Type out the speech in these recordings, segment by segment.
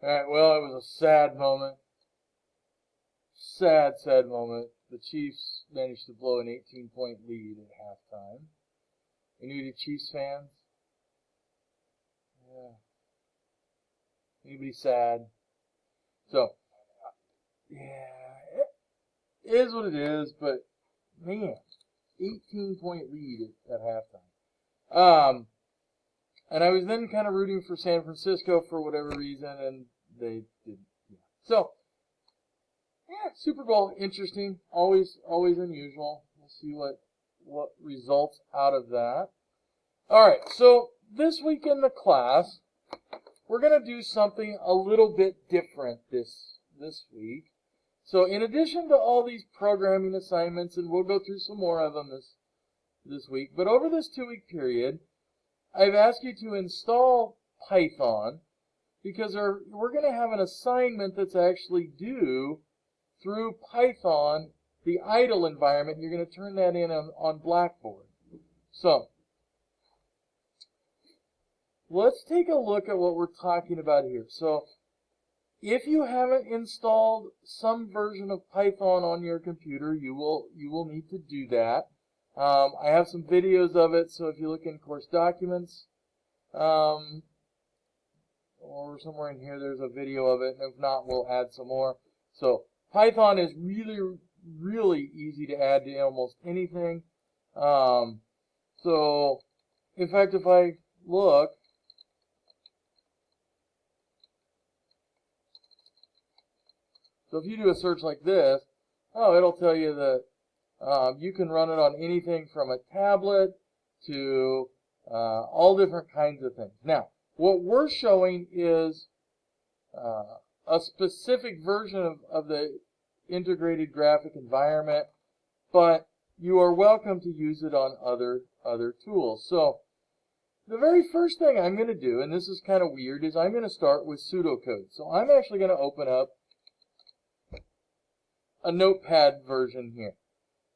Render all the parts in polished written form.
Alright, well, it was a sad moment. Sad, sad moment. The Chiefs managed to blow an 18-point lead at halftime. Any Chiefs fans? Yeah. Anybody sad? So, yeah, it is what it is, but man, 18-point lead at halftime. And I was then kind of rooting for San Francisco for whatever reason, and they didn't. Yeah. So, yeah, Super Bowl, interesting. Always unusual. We'll see what results out of that. All right, so this week in the class, we're going to do something a little bit different this week. So in addition to all these programming assignments, and we'll go through some more of them this week, but over this 2-week period, I've asked you to install Python because we're going to have an assignment that's actually due through Python, the idle environment. You're going to turn that in on Blackboard. So let's take a look at what we're talking about here. So if you haven't installed some version of Python on your computer, you will need to do that. I have some videos of it, so if you look in course documents, or somewhere in here, there's a video of it, and if not, we'll add some more. So Python is really, really easy to add to almost anything. So in fact, if I look, so if you do a search like this, it'll tell you that you can run it on anything from a tablet to all different kinds of things. Now, what we're showing is a specific version of the integrated graphic environment, but you are welcome to use it on other tools. So the very first thing I'm going to do, and this is kind of weird, is I'm going to start with pseudocode. So I'm actually going to open up a notepad version here.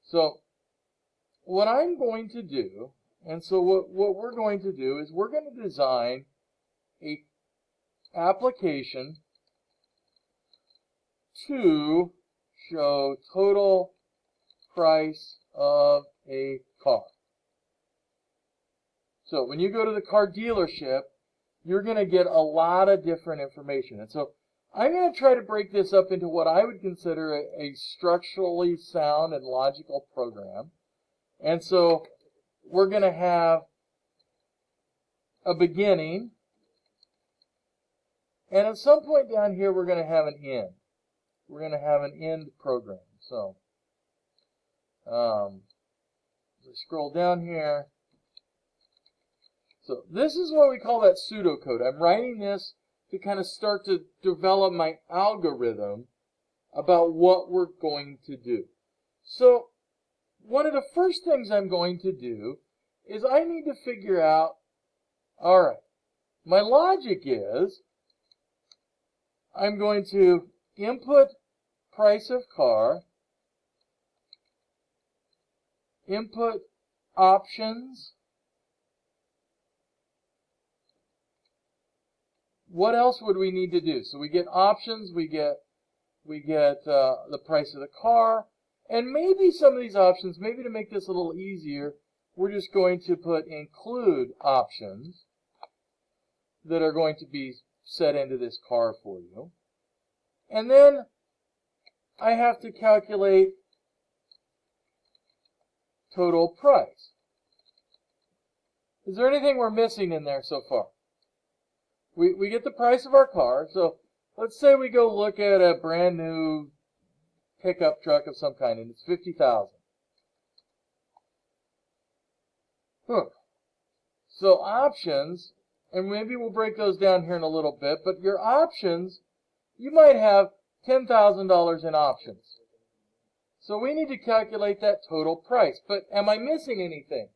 So what I'm going to do, and so what we're going to do is we're going to design a application to show total price of a car. So when you go to the car dealership, you're going to get a lot of different information. And so I'm going to try to break this up into what I would consider a structurally sound and logical program. And so we're going to have a beginning, and at some point down here we're going to have an end. We're going to have an end program. So let's scroll down here. So this is what we call that pseudocode. I'm writing this to kind of start to develop my algorithm about what we're going to do. So one of the first things I'm going to do is I need to figure out, all right, my logic is I'm going to input price of car, input options. What else would we need to do? So we get options, we get the price of the car, and maybe some of these options, maybe to make this a little easier, we're just going to put include options that are going to be set into this car for you. And then I have to calculate total price. Is there anything we're missing in there so far? We get the price of our car. So let's say we go look at a brand new pickup truck of some kind, and it's $50,000. So options, and maybe we'll break those down here in a little bit, but your options, you might have $10,000 in options. So we need to calculate that total price. But am I missing anything?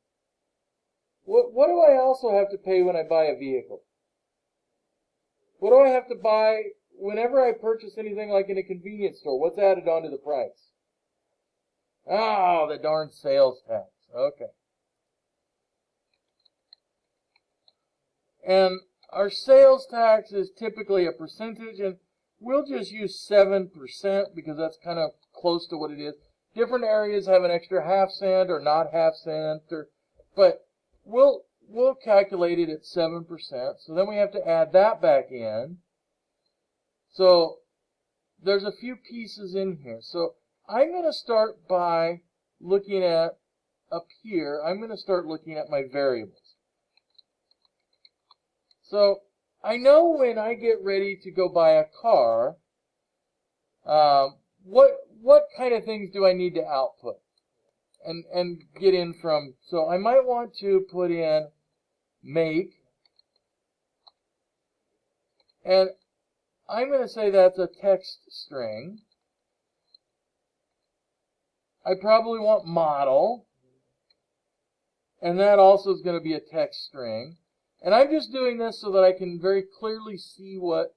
What do I also have to pay when I buy a vehicle? What do I have to buy whenever I purchase anything like in a convenience store? What's added onto the price? Oh, the darn sales tax. Okay. And Our sales tax is typically a percentage, and we'll just use 7% because that's kind of close to what it is. Different areas have an extra half cent or not half cent, but we'll calculate it at 7%. So then we have to add that back in. So there's a few pieces in here. So I'm going to start by looking at up here. I'm going to start looking at my variables. So I know when I get ready to go buy a car, what kind of things do I need to output and get in from? So I might want to put in make, and I'm going to say that's a text string. I probably want model, and that also is going to be a text string. And I'm just doing this so that I can very clearly see what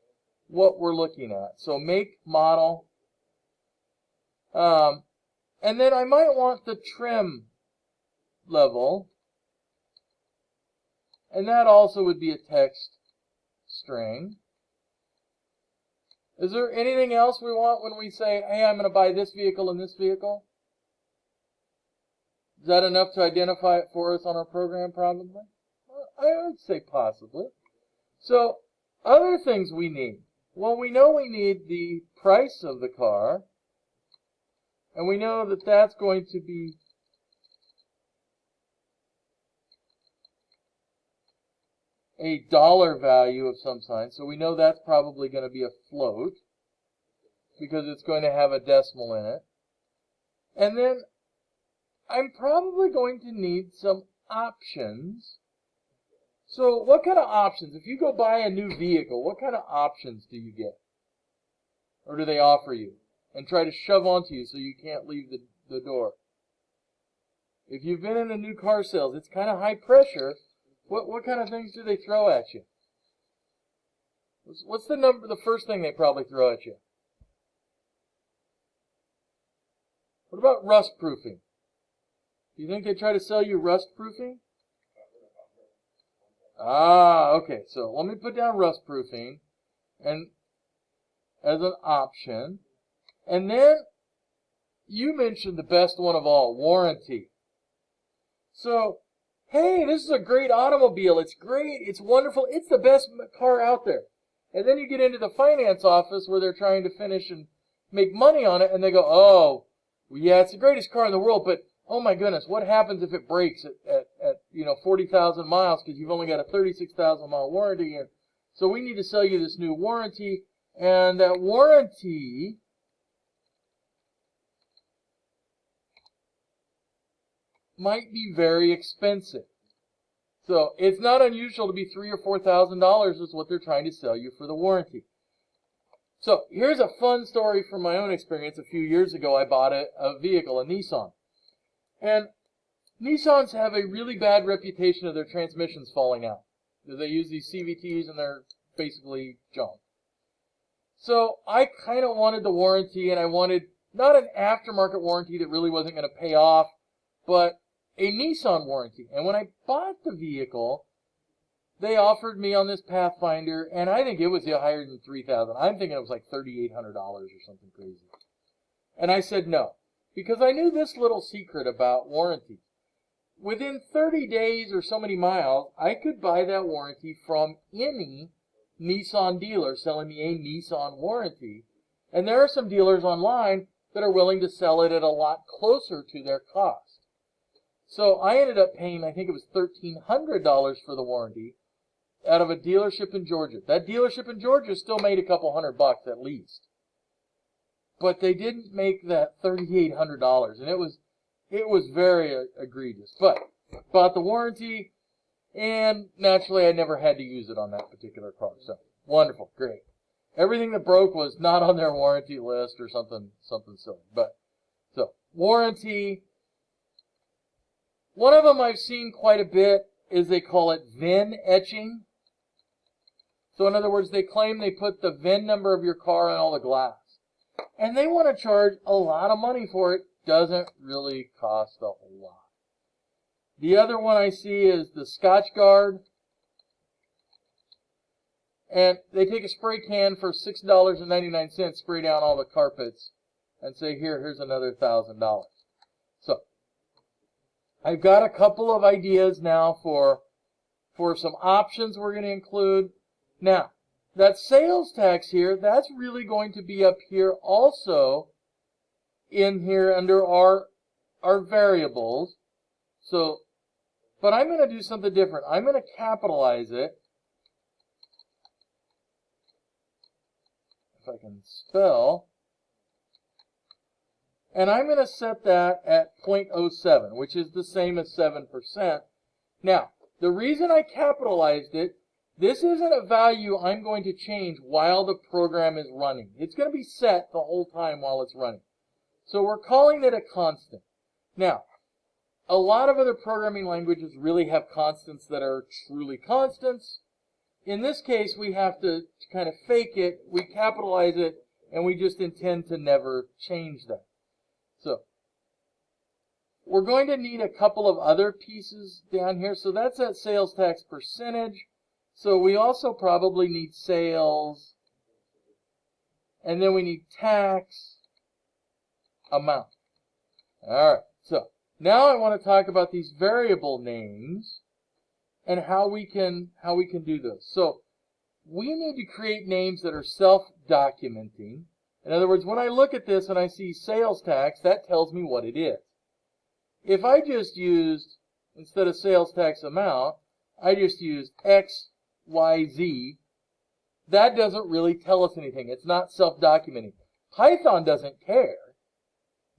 we're looking at. So make model. And then I might want the trim level. And that also would be a text string. Is there anything else we want when we say, hey, I'm going to buy this vehicle and this vehicle? Is that enough to identify it for us on our program, probably? I would say possibly. So, other things we need. Well, we know we need the price of the car, and we know that that's going to be a dollar value of some kind. So we know that's probably going to be a float because it's going to have a decimal in it. And then I'm probably going to need some options. So what kind of options? If you go buy a new vehicle, what kind of options do you get? Or do they offer you and try to shove onto you so you can't leave the door? If you've been in a new car sales, it's kind of high pressure. What kind of things do they throw at you? What's the first thing they probably throw at you? What about rust proofing? Do you think they try to sell you rust proofing? Okay. So let me put down rust proofing and as an option. And then you mentioned the best one of all, warranty. So, hey, this is a great automobile. It's great. It's wonderful. It's the best car out there. And then you get into the finance office where they're trying to finish and make money on it, and they go, oh, well, yeah, it's the greatest car in the world, but oh my goodness, what happens if it breaks at 40,000 miles because you've only got a 36,000 mile warranty? And so we need to sell you this new warranty, and that warranty might be very expensive. So it's not unusual to be $3,000 or $4,000 is what they're trying to sell you for the warranty. So here's a fun story from my own experience. A few years ago, I bought a vehicle, a Nissan. And Nissans have a really bad reputation of their transmissions falling out. They use these CVTs and they're basically junk. So I kind of wanted the warranty, and I wanted not an aftermarket warranty that really wasn't going to pay off, but a Nissan warranty. And when I bought the vehicle, they offered me on this Pathfinder, and I think it was higher than $3,000. I'm thinking it was like $3,800 or something crazy. And I said no, because I knew this little secret about warranty. Within 30 days or so many miles, I could buy that warranty from any Nissan dealer selling me a Nissan warranty. And there are some dealers online that are willing to sell it at a lot closer to their cost. So I ended up paying, I think it was $1,300 for the warranty out of a dealership in Georgia. That dealership in Georgia still made a couple $100 at least. But they didn't make that $3,800, and it was very egregious. But bought the warranty, and naturally I never had to use it on that particular car. So wonderful, great. Everything that broke was not on their warranty list or something silly. But so warranty. One of them I've seen quite a bit is they call it VIN etching. So in other words, they claim they put the VIN number of your car on all the glass. And they want to charge a lot of money for it. Doesn't really cost a whole lot. The other one I see is the Scotchgard. and they take a spray can for $6.99, spray down all the carpets, and say, here's another $1,000. So I've got a couple of ideas now for some options we're going to include. Now, that sales tax here, that's really going to be up here also in here under our variables. So, but I'm going to do something different. I'm going to capitalize it. If I can spell. And I'm going to set that at 0.07, which is the same as 7%. Now, the reason I capitalized it, this isn't a value I'm going to change while the program is running. It's going to be set the whole time while it's running. So we're calling it a constant. Now, a lot of other programming languages really have constants that are truly constants. In this case, we have to kind of fake it, we capitalize it, and we just intend to never change that. So, we're going to need a couple of other pieces down here. So that's that sales tax percentage. So we also probably need sales, and then we need tax amount. All right, so now I want to talk about these variable names and how we can do those. So we need to create names that are self-documenting. In other words, when I look at this and I see sales tax, that tells me what it is. If I just used, instead of sales tax amount, I just used X, Y, Z, that doesn't really tell us anything. It's not self-documenting. Python doesn't care,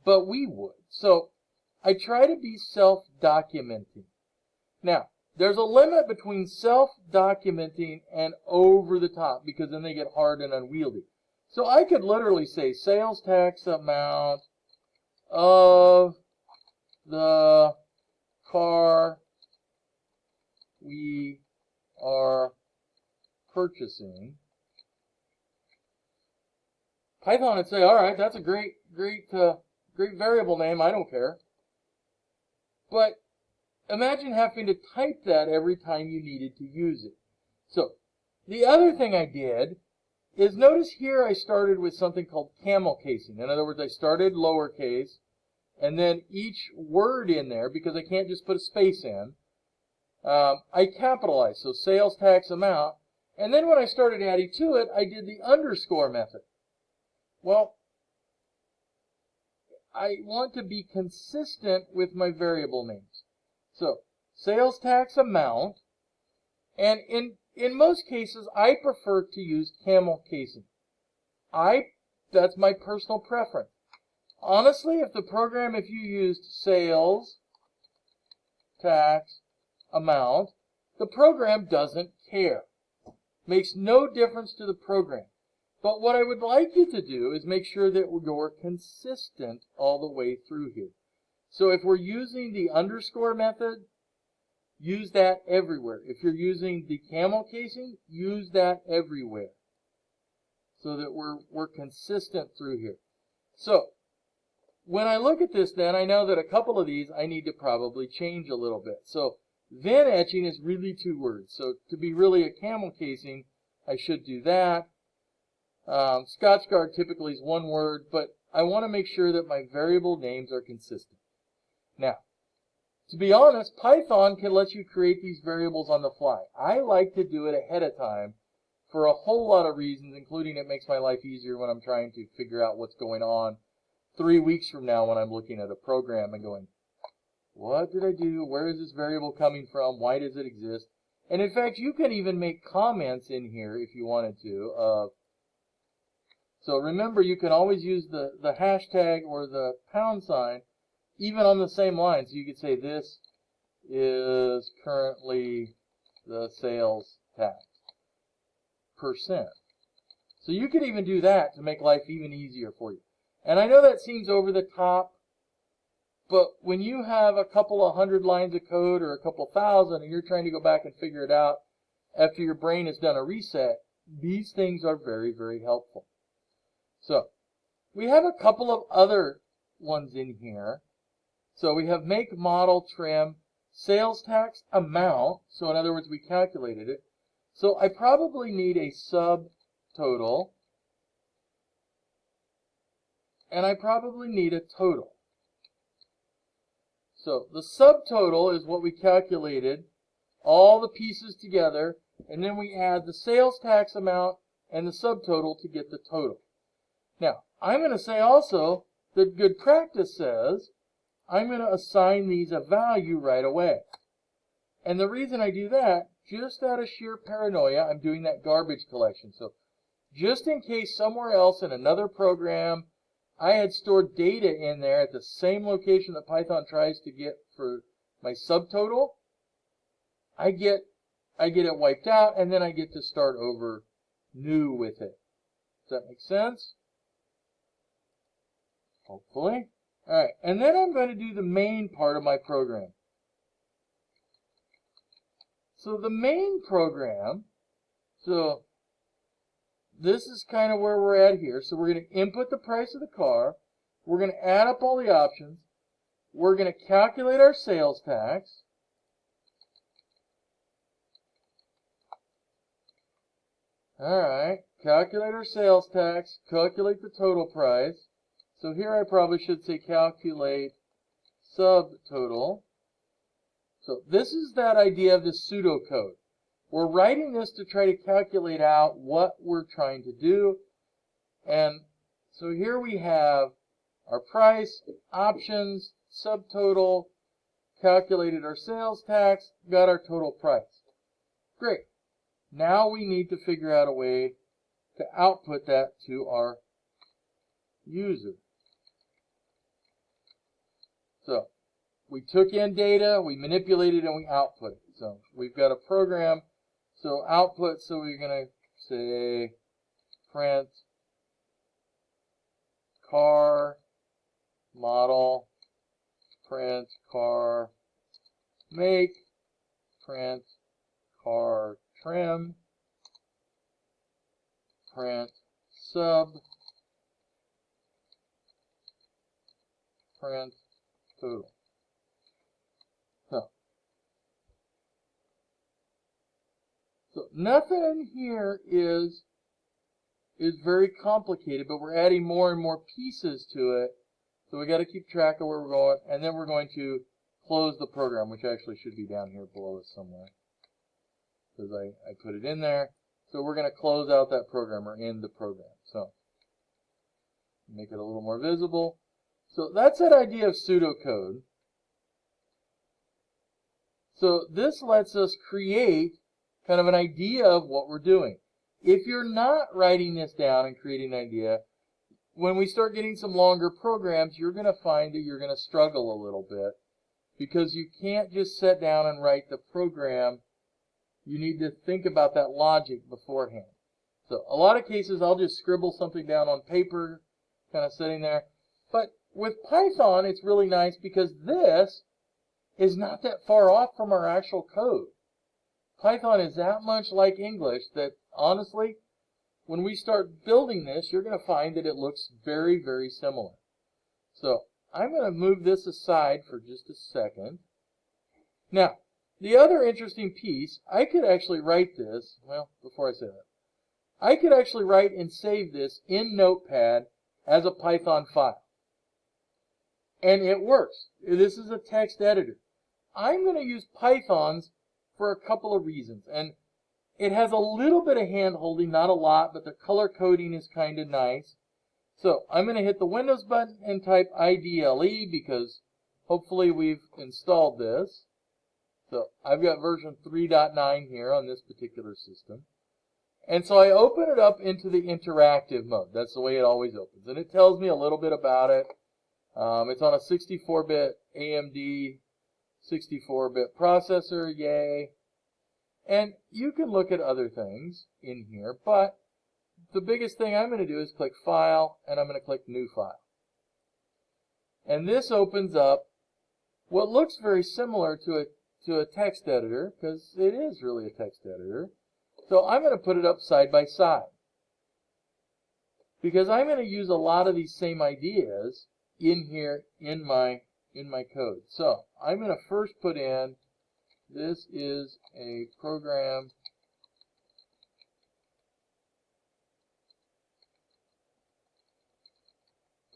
but we would. So I try to be self-documenting. Now, there's a limit between self-documenting and over-the-top, because then they get hard and unwieldy. So I could literally say sales tax amount of the car we are purchasing. Python would say, all right, that's a great variable name. I don't care. But imagine having to type that every time you needed to use it. So the other thing I did is, notice here I started with something called camel casing. In other words, I started lowercase, and then each word in there, because I can't just put a space in, I capitalized. So sales tax amount. And then when I started adding to it, I did the underscore method. Well, I want to be consistent with my variable names. So sales tax amount, and in most cases, I prefer to use camel casing. That's my personal preference. Honestly, if you used sales tax amount, the program doesn't care. Makes no difference to the program. But what I would like you to do is make sure that you're consistent all the way through here. So if we're using the underscore method, use that everywhere. If you're using the camel casing, use that everywhere, so that we're consistent through here. So when I look at this, then I know that a couple of these I need to probably change a little bit. So Venn etching is really 2 words. So to be really a camel casing, I should do that. Scotchgard typically is 1 word, but I want to make sure that my variable names are consistent. Now, to be honest, Python can let you create these variables on the fly. I like to do it ahead of time for a whole lot of reasons, including it makes my life easier when I'm trying to figure out what's going on 3 weeks from now when I'm looking at a program and going, what did I do? Where is this variable coming from? Why does it exist? And in fact, you can even make comments in here if you wanted to. So remember, you can always use the hashtag or the pound sign even on the same line. So you could say this is currently the sales tax percent. So you could even do that to make life even easier for you. And I know that seems over the top, but when you have a couple of 100 lines of code or a couple thousand and you're trying to go back and figure it out after your brain has done a reset, these things are very, very helpful. So we have a couple of other ones in here. So we have make, model, trim, sales tax amount. So in other words, we calculated it. So I probably need a subtotal, and I probably need a total. So the subtotal is what we calculated, all the pieces together, and then we add the sales tax amount and the subtotal to get the total. Now, I'm going to say also that good practice says I'm going to assign these a value right away. And the reason I do that, just out of sheer paranoia, I'm doing that garbage collection. So just in case somewhere else in another program I had stored data in there at the same location that Python tries to get for my subtotal, I get it wiped out, and then I get to start over new with it. Does that make sense? Hopefully. All right, and then I'm going to do the main part of my program. So the main program, so this is kind of where we're at here. So we're going to input the price of the car. We're going to add up all the options. We're going to calculate our sales tax. All right, calculate our sales tax, calculate the total price. So here I probably should say calculate subtotal. So this is that idea of the pseudocode. We're writing this to try to calculate out what we're trying to do. And so here we have our price, options, subtotal, calculated our sales tax, got our total price. Great. Now we need to figure out a way to output that to our user. So we took in data, we manipulated, and we output it. So we've got a program. So output, so we're going to say print car model, print car make, print car trim, print sub, print total. So nothing here is very complicated, but we're adding more and more pieces to it. So we got to keep track of where we're going, and then we're going to close the program, which actually should be down here below us somewhere, because I put it in there. So we're going to close out that program or end the program. So make it a little more visible. So that's that idea of pseudocode. So this lets us create kind of an idea of what we're doing. If you're not writing this down and creating an idea, when we start getting some longer programs, you're going to find that you're going to struggle a little bit because you can't just sit down and write the program. You need to think about that logic beforehand. So a lot of cases, I'll just scribble something down on paper, kind of sitting there. But with Python, it's really nice because this is not that far off from our actual code. Python is that much like English that, honestly, when we start building this, you're going to find that it looks very, very similar. So I'm going to move this aside for just a second. Now, the other interesting piece, I could actually write this, well, before I say that, I could actually write and save this in Notepad as a Python file. And it works. This is a text editor. I'm going to use Python's for a couple of reasons. And it has a little bit of hand holding, not a lot, but the color coding is kind of nice. So I'm going to hit the Windows button and type IDLE because hopefully we've installed this. So I've got version 3.9 here on this particular system. And so I open it up into the interactive mode. That's the way it always opens. And it tells me a little bit about it. It's on a 64-bit AMD 64-bit processor, yay. And you can look at other things in here, but the biggest thing I'm going to do is click File, and I'm going to click New File. And this opens up what looks very similar to a text editor, because it is really a text editor. So I'm going to put it up side by side, because I'm going to use a lot of these same ideas in here in my code. So I'm going to first put in, this is a program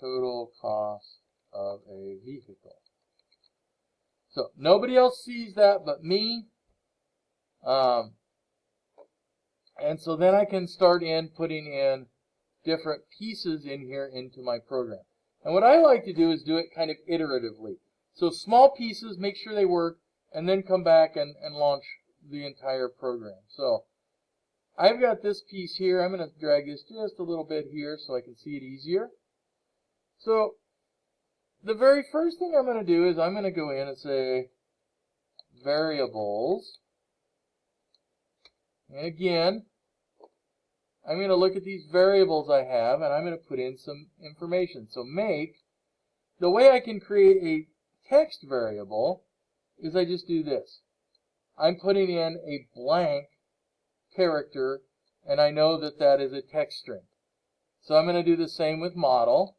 total cost of a vehicle. So nobody else sees that but me. And so then I can start putting in different pieces in here into my program. And what I like to do is do it kind of iteratively. So small pieces, make sure they work, and then come back and launch the entire program. So I've got this piece here. I'm going to drag this just a little bit here so I can see it easier. So the very first thing I'm going to do is I'm going to go in and say variables. And again, I'm going to look at these variables I have, and I'm going to put in some information. So the way I can create a text variable is I just do this. I'm putting in a blank character, and I know that that is a text string. So I'm going to do the same with model.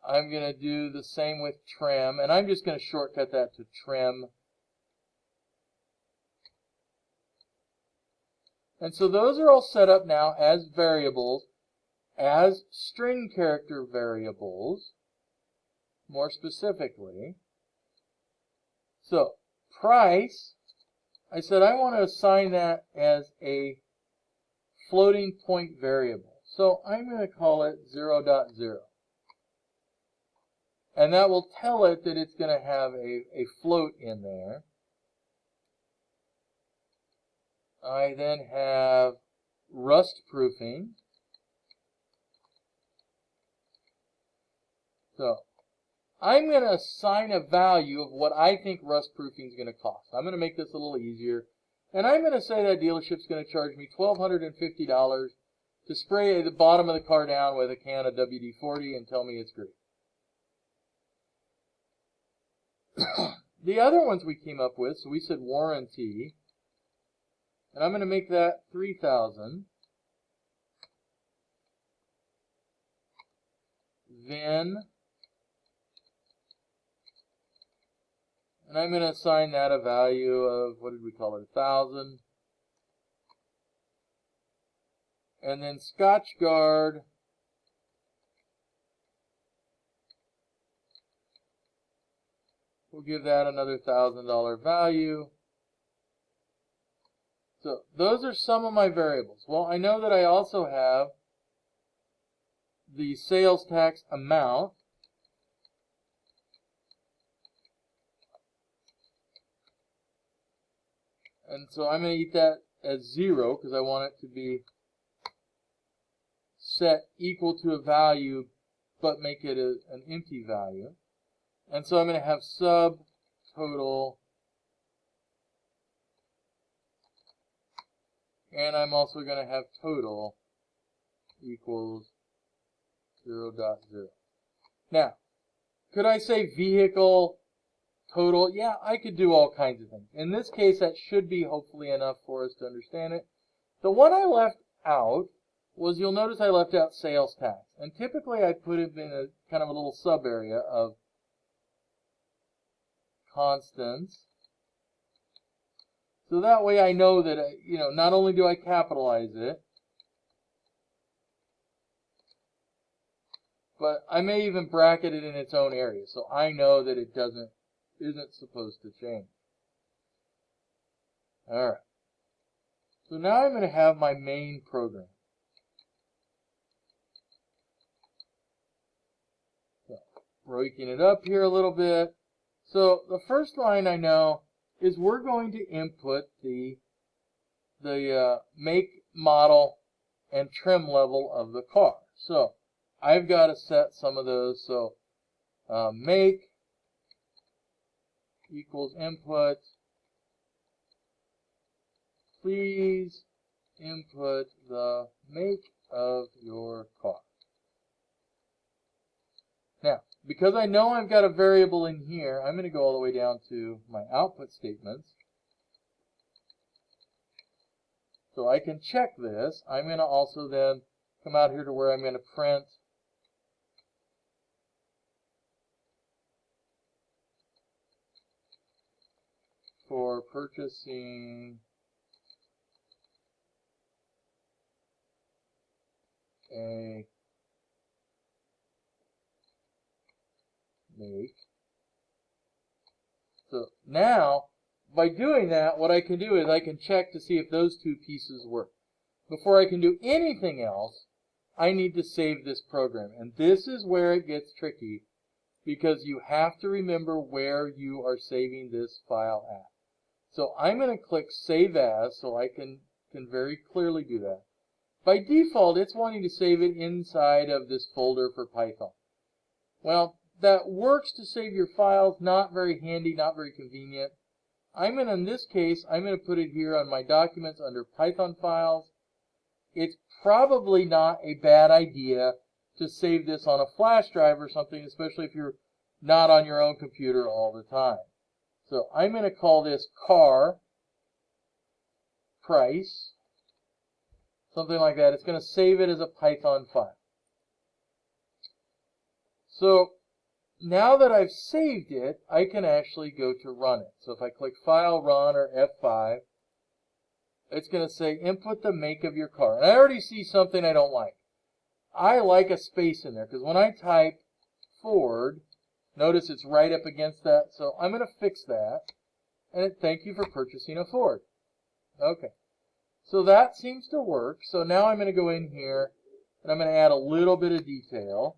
I'm going to do the same with trim, and I'm just going to shortcut that to trim. And so those are all set up now as variables, as string character variables, more specifically. So price, I said I want to assign that as a floating point variable. So I'm going to call it 0.0. And that will tell it that it's going to have a float in there. I then have rust proofing. So I'm going to assign a value of what I think rust proofing is going to cost. I'm going to make this a little easier. And I'm going to say that dealership's going to charge me $1,250 to spray the bottom of the car down with a can of WD-40 and tell me it's great. The other ones we came up with, so we said warranty. And I'm going to make that $3,000. Then, and I'm going to assign that a value of, what did we call it, 1,000. And then Scotchgard, we'll give that another $1,000 value. So those are some of my variables. Well, I know that I also have the sales tax amount. And so I'm going to eat that as 0 because I want it to be set equal to a value but make it an empty value. And so I'm going to have subtotal, and I'm also going to have total equals 0.0. Now, could I say vehicle total? Yeah, I could do all kinds of things. In this case, that should be hopefully enough for us to understand it. The one I left out was, you'll notice I left out sales tax. And typically I put it in a kind of a little sub area of constants. So that way I know that, not only do I capitalize it, but I may even bracket it in its own area. So I know that it isn't supposed to change. Alright. So now I'm going to have my main program. So, breaking it up here a little bit. So the first line I know is we're going to input the make, model, and trim level of the car. So I've got to set some of those. So make equals input. Please input the make of your car. Now, because I know I've got a variable in here, I'm going to go all the way down to my output statements. So I can check this. I'm going to also then come out here to where I'm going to print for purchasing a make. So now, by doing that, what I can do is I can check to see if those two pieces work. Before I can do anything else, I need to save this program. And this is where it gets tricky, because you have to remember where you are saving this file at. So I'm going to click Save As so I can very clearly do that. By default, it's wanting to save it inside of this folder for Python. Well, that works to save your files, not very handy, not very convenient. In this case, I'm going to put it here on my documents under Python files. It's probably not a bad idea to save this on a flash drive or something, especially if you're not on your own computer all the time. So I'm going to call this car price, something like that. It's going to save it as a Python file. So now that I've saved it, I can actually go to run it. So if I click File, Run, or F5, it's going to say input the make of your car. And I already see something I don't like. I like a space in there, because when I type Ford, notice it's right up against that. So I'm going to fix that. And thank you for purchasing a Ford. Okay. So that seems to work. So now I'm going to go in here, and I'm going to add a little bit of detail,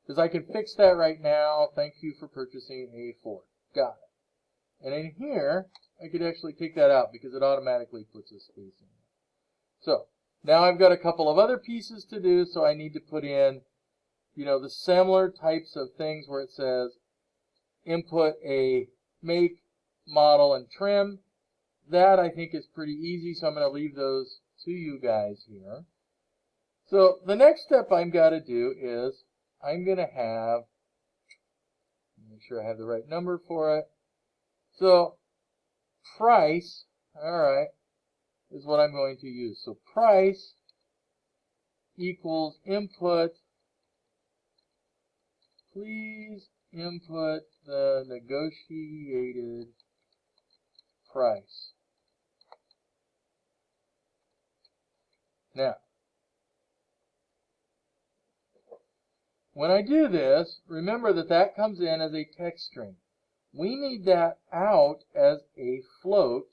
because I can fix that right now. Thank you for purchasing a Ford. Got it. And in here, I could actually take that out because it automatically puts a space in there. So now I've got a couple of other pieces to do, so I need to put in, the similar types of things where it says input a make, model, and trim. That I think is pretty easy, so I'm going to leave those to you guys here. So the next step I've got to do is I'm going to have, make sure I have the right number for it. So price, alright, is what I'm going to use. So price equals input, please input the negotiated price. Now, when I do this, remember that comes in as a text string. We need that out as a float.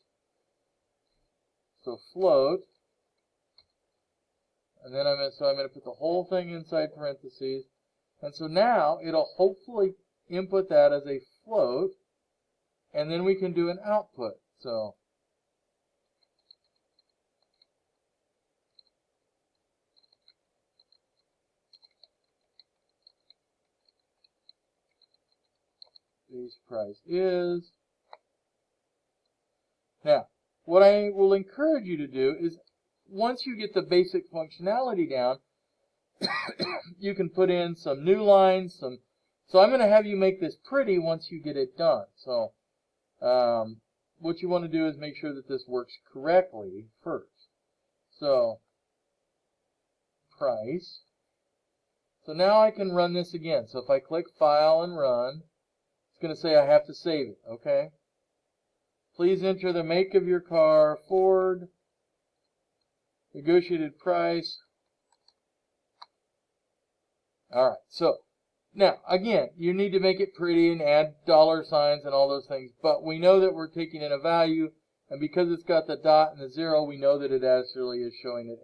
So float, and then I'm going to put the whole thing inside parentheses. And so now it'll hopefully input that as a float, and then we can do an output. So base price is. Now, what I will encourage you to do is, once you get the basic functionality down, you can put in some new lines. So I'm going to have you make this pretty once you get it done. So what you want to do is make sure that this works correctly first. So price. So now I can run this again. So if I click File and Run, it's going to say I have to save it. Okay. Please enter the make of your car, Ford, negotiated price. All right. So now, again, you need to make it pretty and add dollar signs and all those things. But we know that we're taking in a value, and because it's got the dot and the zero, we know that it actually is showing it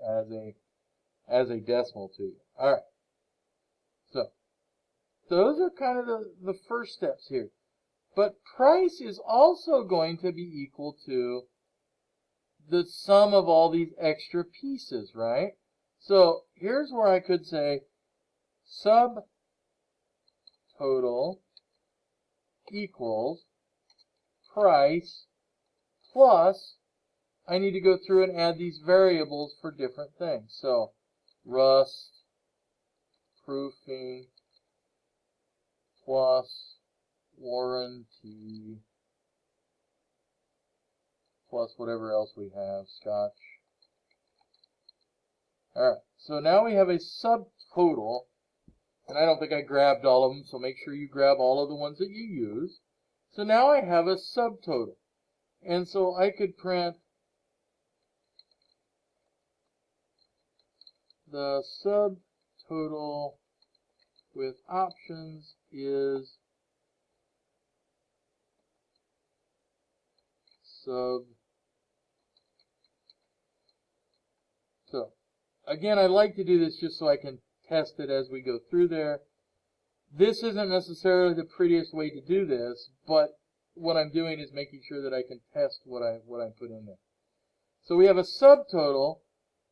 as a decimal to you. All right. So those are kind of the first steps here. But price is also going to be equal to the sum of all these extra pieces, right? So here's where I could say subtotal equals price plus, I need to go through and add these variables for different things. So rust, proofing, plus warranty, plus whatever else we have, scotch. Alright, so now we have a subtotal, and I don't think I grabbed all of them, so make sure you grab all of the ones that you use. So now I have a subtotal, and so I could print the subtotal with options is sub. So again, I like to do this just so I can test it as we go through there. This isn't necessarily the prettiest way to do this, but what I'm doing is making sure that I can test what I put in there. So we have a subtotal,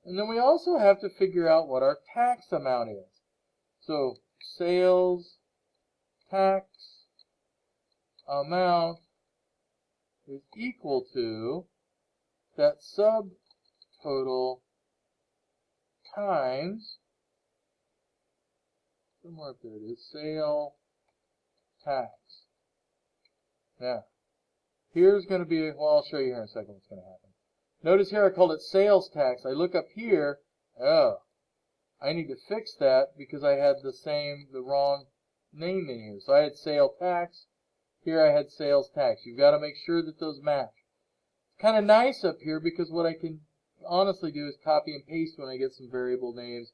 and then we also have to figure out what our tax amount is. So sales tax amount is equal to that subtotal times, somewhere up there it is, sale tax. Now, here's going to be, well, I'll show you here in a second what's going to happen. Notice here I called it sales tax. I look up here, oh, I need to fix that because I had the wrong name in here. So I had sale tax, here I had sales tax. You've got to make sure that those match. It's kind of nice up here because what I can honestly do is copy and paste when I get some variable names.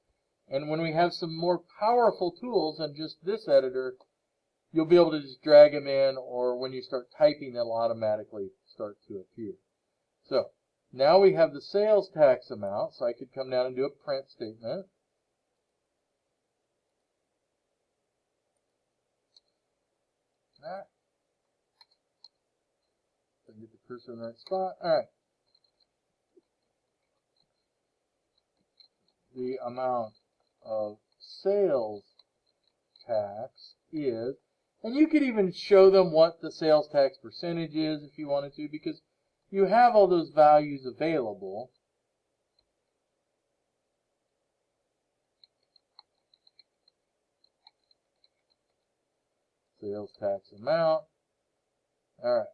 And when we have some more powerful tools than just this editor, you'll be able to just drag them in, or when you start typing, they'll automatically start to appear. So now we have the sales tax amount, so I could come down and do a print statement. That. So I can get the cursor in the right spot. All right. The amount of sales tax is, and you could even show them what the sales tax percentage is if you wanted to, because you have all those values available. Sales tax amount. All right.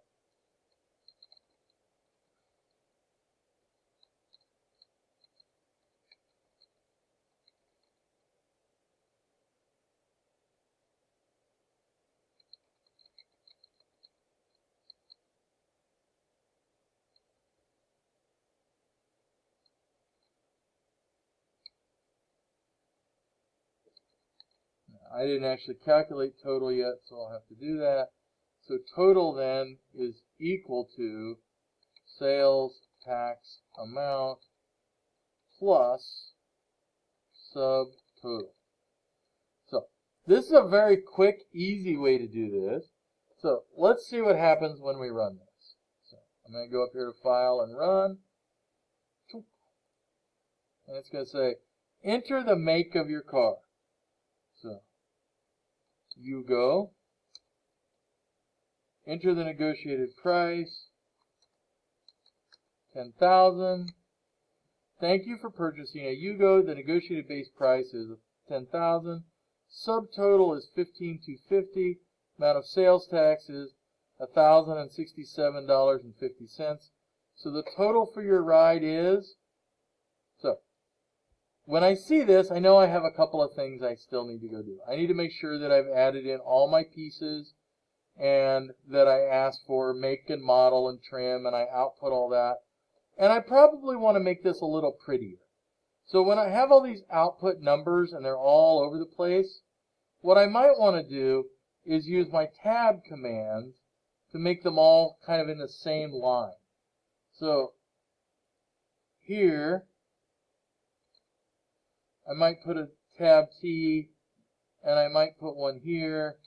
I didn't actually calculate total yet, so I'll have to do that. So total then is equal to sales tax amount plus subtotal. So this is a very quick, easy way to do this. So let's see what happens when we run this. So I'm going to go up here to File and Run. And it's going to say, enter the make of your car. So you go, enter the negotiated price, 10,000. Thank you for purchasing a Yugo. The negotiated base price is 10,000. Subtotal is 15,250. Amount of sales tax is $1,067.50. So the total for your ride is, so when I see this, I know I have a couple of things I still need to go do. I need to make sure that I've added in all my pieces and that I ask for make and model and trim and I output all that. And I probably want to make this a little prettier. So when I have all these output numbers and they're all over the place, what I might want to do is use my tab commands to make them all kind of in the same line. So here, I might put a tab T, and I might put one here.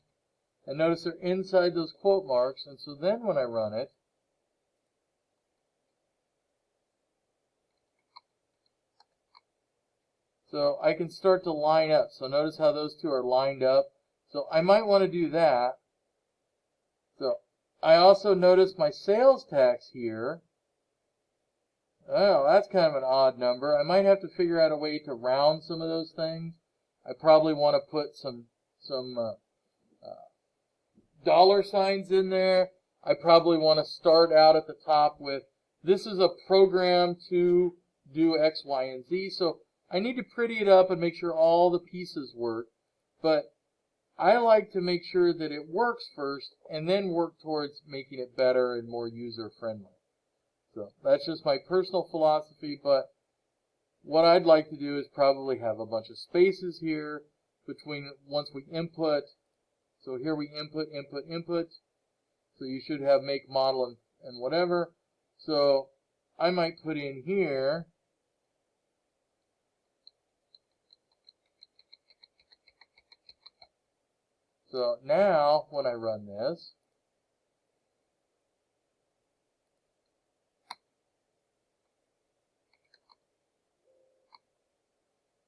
And notice they're inside those quote marks, and so then when I run it, so I can start to line up. So notice how those two are lined up. So I might want to do that. So I also notice my sales tax here. Oh, that's kind of an odd number. I might have to figure out a way to round some of those things. I probably want to put some dollar signs in there. I probably want to start out at the top with, this is a program to do X, Y, and Z. So I need to pretty it up and make sure all the pieces work. But I like to make sure that it works first and then work towards making it better and more user-friendly. So that's just my personal philosophy, but what I'd like to do is probably have a bunch of spaces here between once we input. So here we input, input, input. So you should have make, model, and whatever. So I might put in here so now when I run this,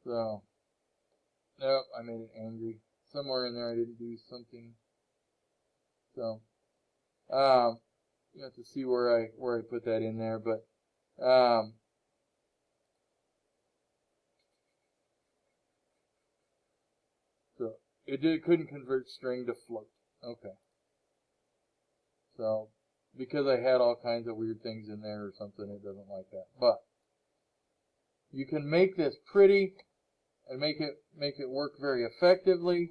so nope, I made it angry. Somewhere in there I didn't do something. So you have to see where I put that in there, but so it couldn't convert string to float. Okay. So because I had all kinds of weird things in there or something, it doesn't like that. But you can make this pretty and make it work very effectively.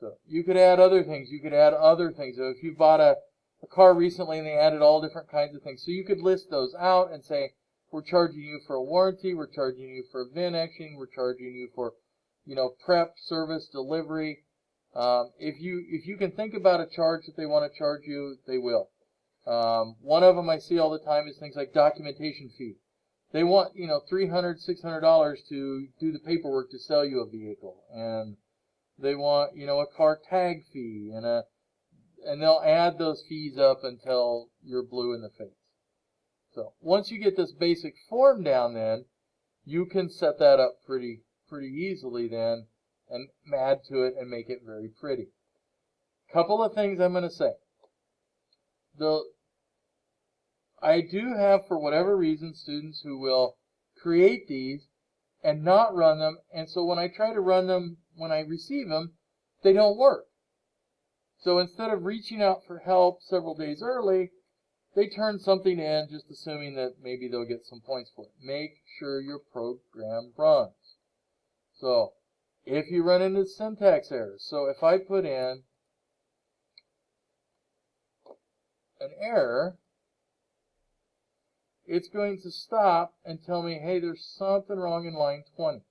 So you could add other things. You could add other things. So if you bought a car recently and they added all different kinds of things, so you could list those out and say, we're charging you for a warranty, we're charging you for VIN etching, we're charging you for, prep, service, delivery. If you can think about a charge that they want to charge you, they will. One of them I see all the time is things like documentation fee. They want, $300, $600 to do the paperwork to sell you a vehicle, and they want, a car tag fee, and they'll add those fees up until you're blue in the face. So once you get this basic form down, then you can set that up pretty easily then, and add to it and make it very pretty. Couple of things I'm going to say. I do have, for whatever reason, students who will create these and not run them, and so when I try to run them, when I receive them, they don't work. So instead of reaching out for help several days early, they turn something in just assuming that maybe they'll get some points for it. Make sure your program runs. So if you run into syntax errors, so if I put in an error, it's going to stop and tell me, hey, there's something wrong in line 20.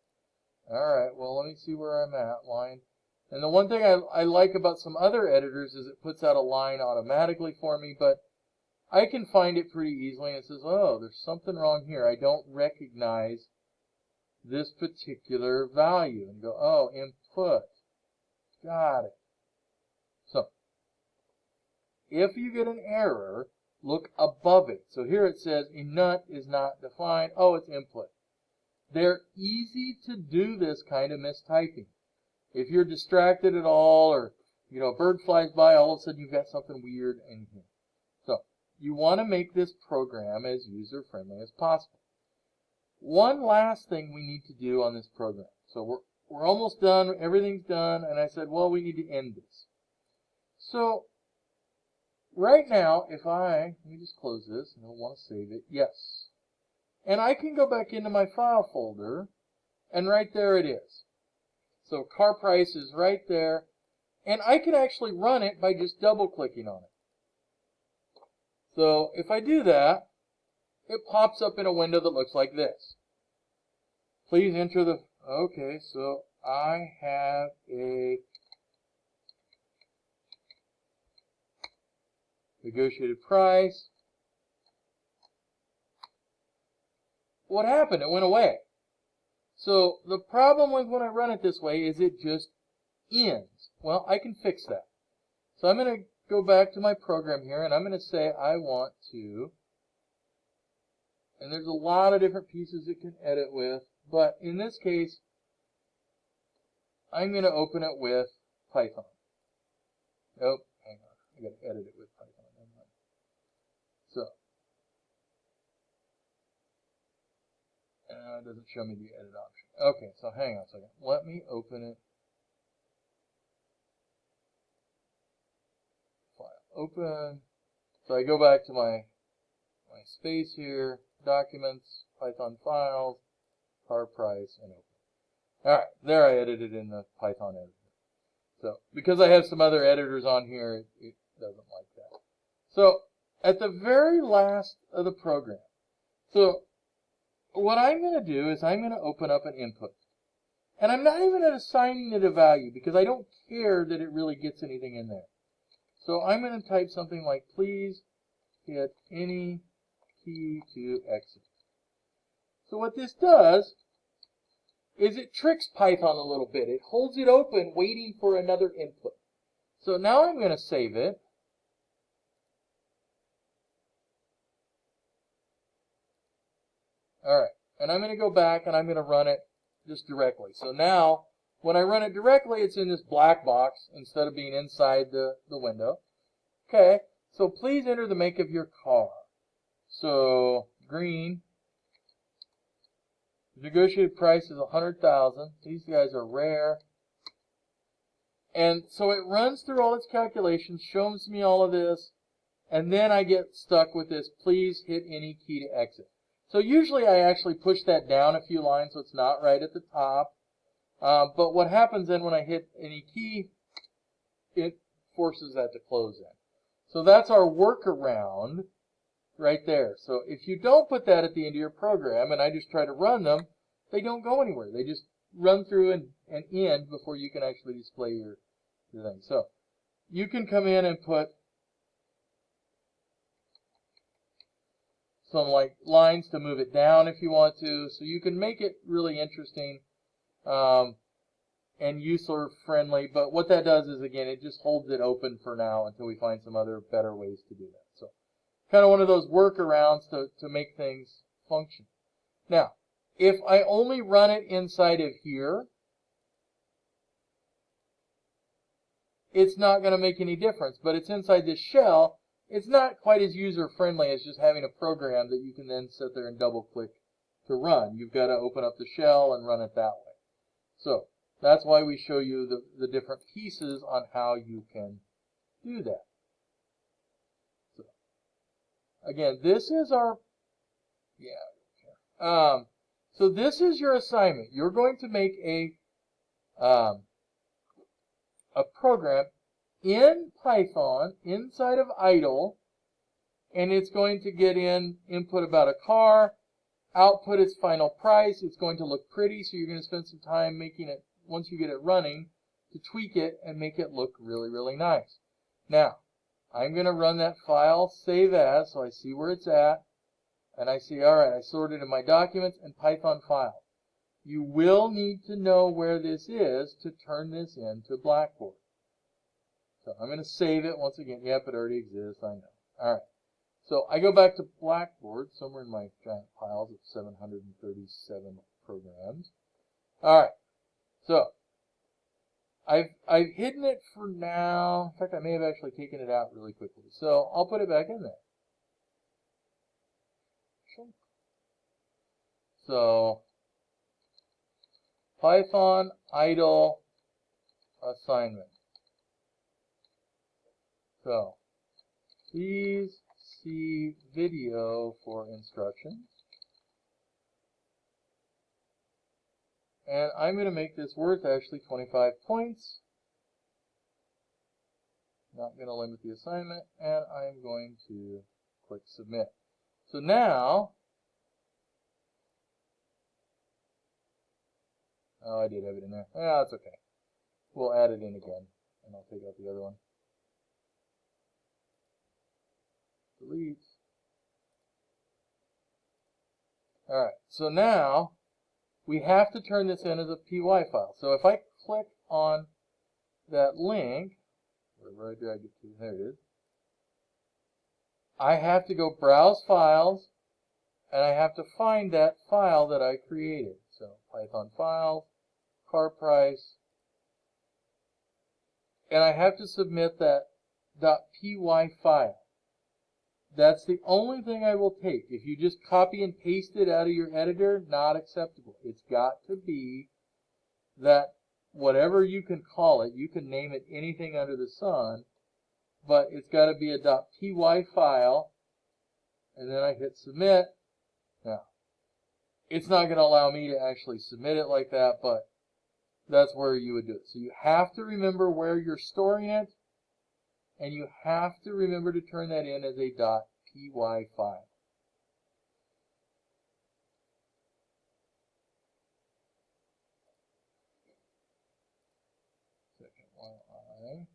All right, well, let me see where I'm at, line. And the one thing I like about some other editors is it puts out a line automatically for me, but I can find it pretty easily, and it says, oh, there's something wrong here. I don't recognize this particular value. And go, oh, input. Got it. So if you get an error, look above it. So here it says, enut is not defined. Oh, it's input. They're easy to do this kind of mistyping. If you're distracted at all, or a bird flies by, all of a sudden you've got something weird in here. So you want to make this program as user-friendly as possible. One last thing we need to do on this program. So we're almost done. Everything's done. And I said, well, we need to end this. So right now, let me just close this, and I want to save it. Yes. And I can go back into my file folder, and right there it is. So car price is right there, and I can actually run it by just double-clicking on it. So if I do that, it pops up in a window that looks like this. Please enter okay, so I have a negotiated price. What happened? It went away. So the problem with when I run it this way is it just ends. Well, I can fix that. So I'm going to go back to my program here, and I'm going to say I want to, and there's a lot of different pieces it can edit with, but in this case, I'm going to open it with Python. Nope, hang on. I got to edit it with Python. So, it doesn't show me the edit option. Okay, so hang on a second. Let me open it. File open. So I go back to my space here, documents, Python files, car price, and open. All right, there I edited in the Python editor. So because I have some other editors on here, it doesn't like that. So at the very last of the program, so what I'm going to do is I'm going to open up an input. And I'm not even assigning it a value because I don't care that it really gets anything in there. So I'm going to type something like, please hit any key to exit. So what this does is it tricks Python a little bit. It holds it open waiting for another input. So now I'm going to save it. All right, and I'm going to go back and I'm going to run it just directly. So now, when I run it directly, it's in this black box instead of being inside the window. Okay, so please enter the make of your car. So green. The negotiated price is $100,000. These guys are rare. And so it runs through all its calculations, shows me all of this, and then I get stuck with this, please hit any key to exit. So usually I actually push that down a few lines so it's not right at the top. But what happens then when I hit any key, it forces that to close in. So that's our workaround right there. So if you don't put that at the end of your program and I just try to run them, they don't go anywhere. They just run through and end before you can actually display your thing. So you can come in and put some like lines to move it down if you want to. So you can make it really interesting and user friendly. But what that does is, again, it just holds it open for now until we find some other better ways to do that. So kind of one of those workarounds to make things function. Now, if I only run it inside of here, it's not going to make any difference. But it's inside this shell. It's not quite as user-friendly as just having a program that you can then sit there and double-click to run. You've got to open up the shell and run it that way. So that's why we show you the different pieces on how you can do that. So, again, this is our, so this is your assignment. You're going to make a program in Python inside of idle, and it's going to get in input about a car, output its final price. It's going to look pretty, so you're going to spend some time making it, once you get it running, to tweak it and make it look really, really nice. Now, I'm going to run that file, save as, so I see where it's at, and I see, all right, I sorted in my documents and Python file. You will need to know where this is to turn this into Blackboard. So I'm going to save it once again. Yep, it already exists, I know. All right. So I go back to Blackboard, somewhere in my giant piles of 737 programs. All right. So I've hidden it for now. In fact, I may have actually taken it out really quickly. So I'll put it back in there. So Python idle assignment. So please see video for instructions. And I'm going to make this worth actually 25 points. Not going to limit the assignment, and I'm going to click submit. So now, oh, I did have it in there. Yeah, that's okay. We'll add it in again, and I'll take out the other one. Delete. All right, so now we have to turn this in as a PY file. So if I click on that link, wherever I drag it to, there it is, I have to go browse files, and I have to find that file that I created. So Python files, car price, and I have to submit that .py file. That's the only thing I will take. If you just copy and paste it out of your editor, not acceptable. It's got to be that, whatever you can call it, you can name it anything under the sun, but it's got to be a .py file, and then I hit submit. Now, it's not going to allow me to actually submit it like that, but that's where you would do it. So you have to remember where you're storing it, and you have to remember to turn that in as a .py file. second while I